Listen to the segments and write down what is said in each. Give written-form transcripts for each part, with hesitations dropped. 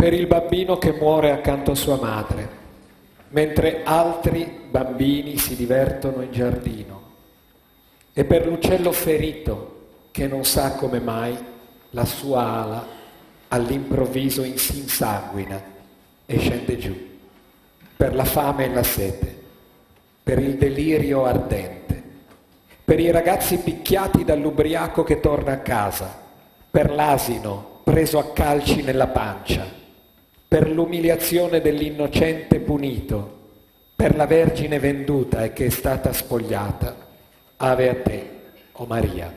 per il bambino che muore accanto a sua madre, mentre altri bambini si divertono in giardino, e per l'uccello ferito che non sa come mai la sua ala all'improvviso si insanguina e scende giù, per la fame e la sete, per il delirio ardente, per i ragazzi picchiati dall'ubriaco che torna a casa, per l'asino preso a calci nella pancia, per l'umiliazione dell'innocente punito, per la Vergine venduta e che è stata spogliata, ave a te, o Maria.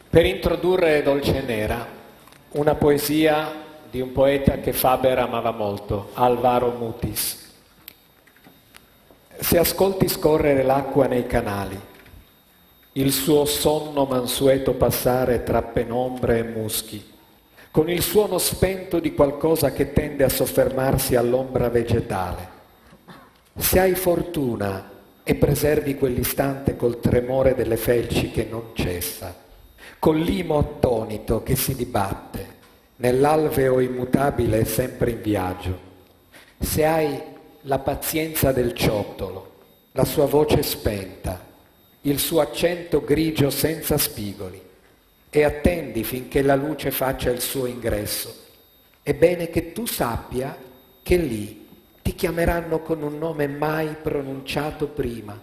Per introdurre Dolce Nera, una poesia di un poeta che Faber amava molto, Alvaro Mutis. Se ascolti scorrere l'acqua nei canali, il suo sonno mansueto passare tra penombre e muschi, con il suono spento di qualcosa che tende a soffermarsi all'ombra vegetale, se hai fortuna e preservi quell'istante col tremore delle felci che non cessa, col limo attonito che si dibatte nell'alveo immutabile e sempre in viaggio, se hai la pazienza del ciottolo, la sua voce spenta, il suo accento grigio senza spigoli, e attendi finché la luce faccia il suo ingresso, è bene che tu sappia che lì ti chiameranno con un nome mai pronunciato prima.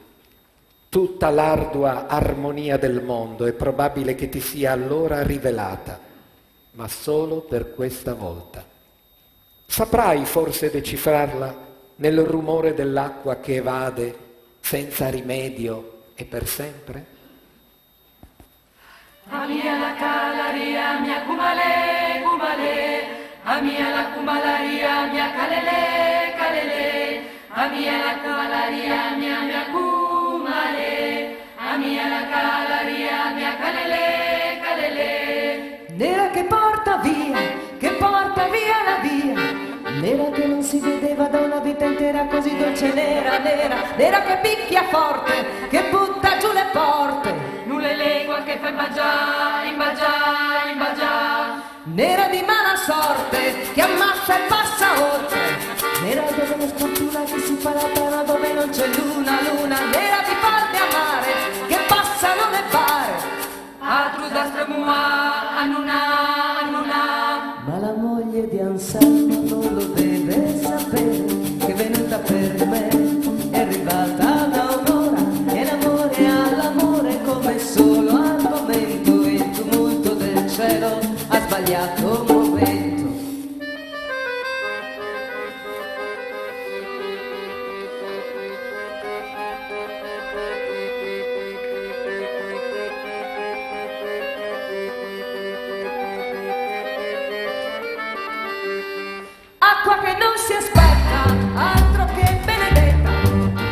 Tutta l'ardua armonia del mondo è probabile che ti sia allora rivelata, ma solo per questa volta. Saprai forse decifrarla nel rumore dell'acqua che evade senza rimedio e per sempre? Amia la calaria mia cumale, cumale, amia la cumalaria mia calele, calele, amia la cumalaria mia cumale, amia la calaria mia calele, calele. Nera che porta via la via, nera che non si vedeva da una vita intera così dolce, nera, nera, nera che picchia forte, che butta giù le porte. Nulle legua che fa imbagià, imbagià, imbagià. Nera di mala sorte, che ammassa e passa oltre. Nera dove la sfortuna che si fa la pena dove non c'è luna, luna. Nera di farti amare, che passa non ne pare. Atruda stremua, annuna, annuna. Ma la moglie di Anselmo non lo deve sapere, che è venuta per me, è arrivata da un'ora, e l'amore all'amore come solo al momento, il tumulto del cielo ha sbagliato momento. Acqua che non si aspetta, altro che benedetta,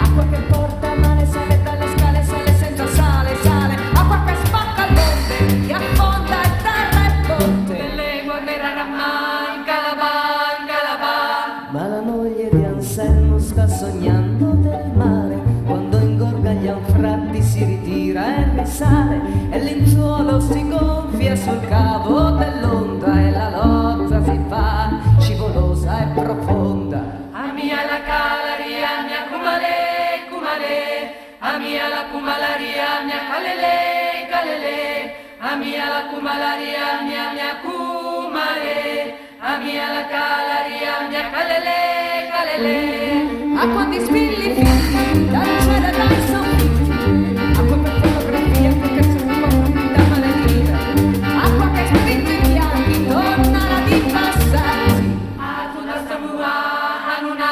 acqua che porta male, sale dalle scale, sale senza sale, sale, acqua che spacca il monte, che affonda il terra e ponte. Nelle guarde ramman, calaban, calaban. Ma la moglie di Anselmo sta sognando del mare, quando ingorga gli anfratti si ritira e risale, e l'inzuolo si gonfia sul cavo dell'onda, e la lotta si fa scivolosa e profonda. Amia la calaria mia cumale, cumale, amia la cumalaria mia calele, calele, amia la cumalaria mia cumale, amia la calaria mia calele, calele. Acqua di spilli figli, dal cielo e dai soffitti, acqua per fotografia che si porta da maledire, acqua che spinge i bianchi, torna la di passarsi. Atruda stremua, annuna,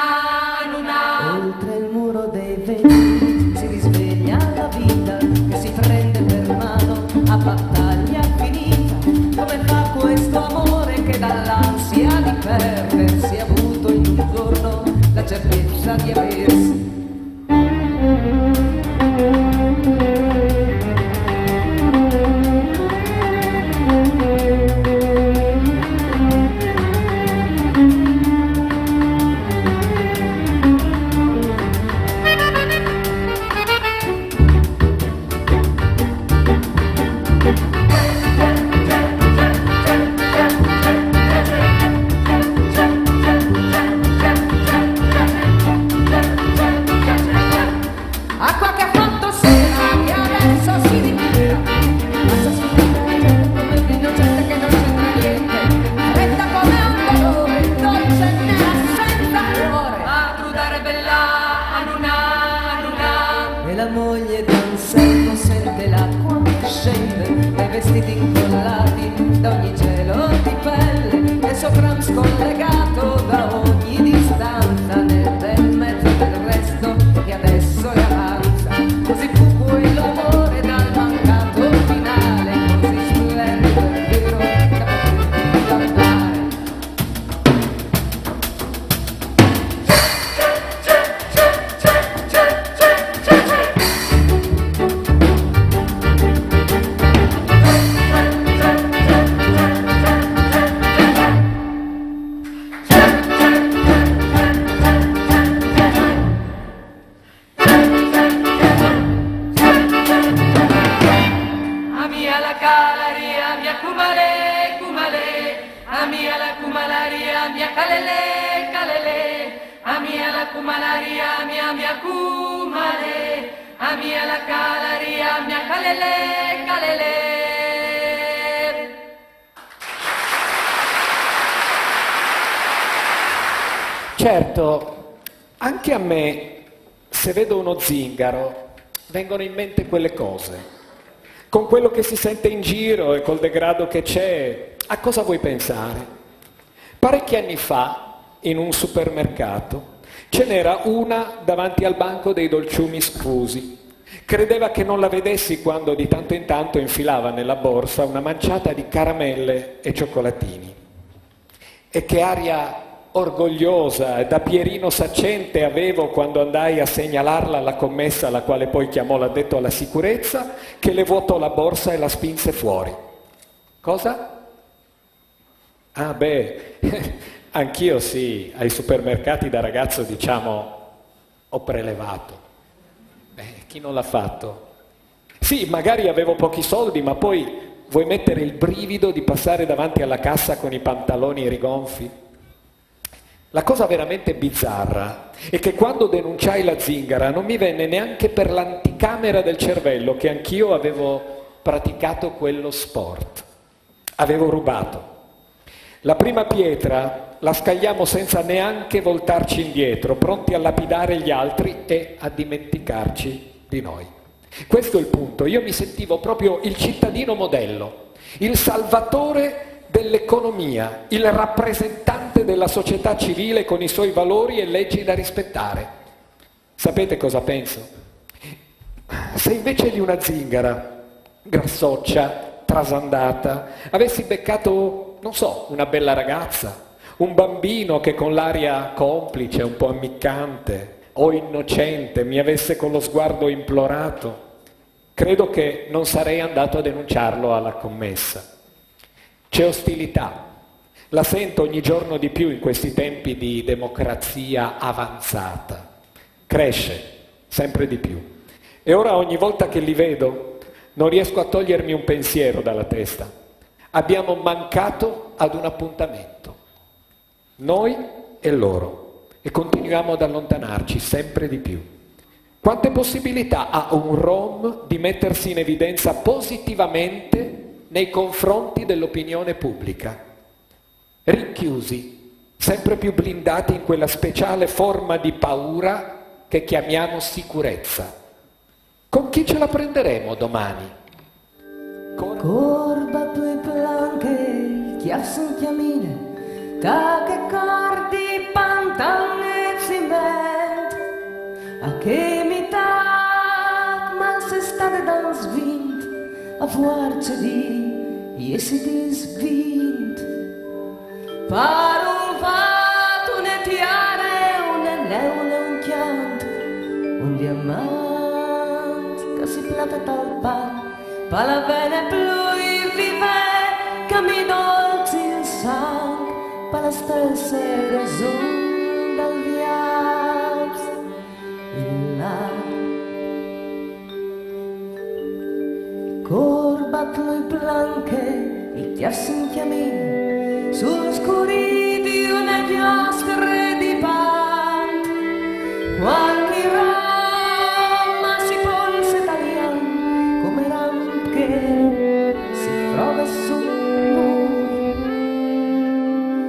annuna. Oltre il muro dei venti si risveglia la vita che si prende per mano a battaglia finita. Come fa questo amore che dall'ansia di perdersi ha avuto in un giorno la certezza di aversi? vestiti incollati da ogni gelo di pelle e sopra scollegato da ogni distanza nel bel mezzo del resto che adesso è avanza. Così fu quell'amore dal mancato finale, così splendido e vero da poterti guardare. Amia la calaria, mia cumale, cumale. Amia la cumalaria, mia calele, calele. Amia la cumalaria, mia cumale. Amia la calaria, mia calele, calele. Certo, anche a me, se vedo uno zingaro, vengono in mente quelle cose. Con quello che si sente in giro e col degrado che c'è, a cosa vuoi pensare? Parecchi anni fa, in un supermercato, ce n'era una davanti al banco dei dolciumi sfusi. Credeva che non la vedessi quando di tanto in tanto infilava nella borsa una manciata di caramelle e cioccolatini. E che aria orgogliosa, da Pierino saccente avevo quando andai a segnalarla alla commessa, alla quale poi chiamò l'addetto alla sicurezza, che le vuotò la borsa e la spinse fuori. Cosa? Ah beh, anch'io sì, ai supermercati da ragazzo diciamo ho prelevato. Chi non l'ha fatto? Sì, magari avevo pochi soldi, ma poi vuoi mettere il brivido di passare davanti alla cassa con i pantaloni rigonfi? La cosa veramente bizzarra è che quando denunciai la zingara non mi venne neanche per l'anticamera del cervello che anch'io avevo praticato quello sport. Avevo rubato. La prima pietra la scagliamo senza neanche voltarci indietro, pronti a lapidare gli altri e a dimenticarci di noi. Questo è il punto. Io mi sentivo proprio il cittadino modello, il salvatore dell'economia, il rappresentante della società civile con i suoi valori e leggi da rispettare. Sapete cosa penso? Se invece di una zingara grassoccia, trasandata, avessi beccato, non so, una bella ragazza, un bambino che con l'aria complice, un po' ammiccante o innocente mi avesse con lo sguardo implorato, credo che non sarei andato a denunciarlo alla commessa. C'è ostilità, la sento ogni giorno di più in questi tempi di democrazia avanzata. Cresce sempre di più. E ora ogni volta che li vedo non riesco a togliermi un pensiero dalla testa. Abbiamo mancato ad un appuntamento, noi e loro, e continuiamo ad allontanarci sempre di più. Quante possibilità ha un Rom di mettersi in evidenza positivamente nei confronti dell'opinione pubblica? Rinchiusi, sempre più blindati in quella speciale forma di paura che chiamiamo sicurezza. Con chi ce la prenderemo domani? Corba tue planche, chiasso chiamine, ta che cordi pantalone ciment, a che mità, ma se state da svint, a forza di jesi svint. Per un fatto, un tiare, un neule, un chianto, un diamante che si plata dal pan, per la vene plui vive, che mi dolci il sangue, per la stessa ragione dal viaggio in là. Corba tue blanche, e ti assinchiami sul scuri di una chiosca di pan. Qualche rama si polse italiano, come ramche si trova su noi.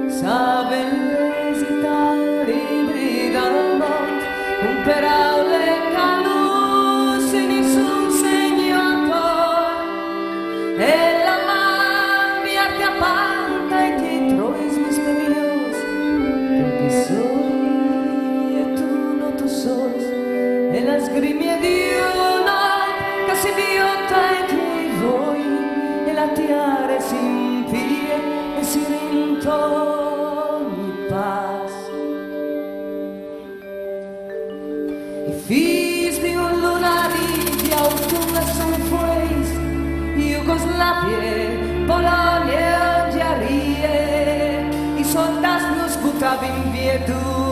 Sa velocità libri dal mondo, un peraule calus, nessun segno a e la gattiare si impie e si rintogni pas. I fills di un lunari di autunno son fueis, Jugoslavie, Polonia, Algerie, i soldats nos butaven via tu.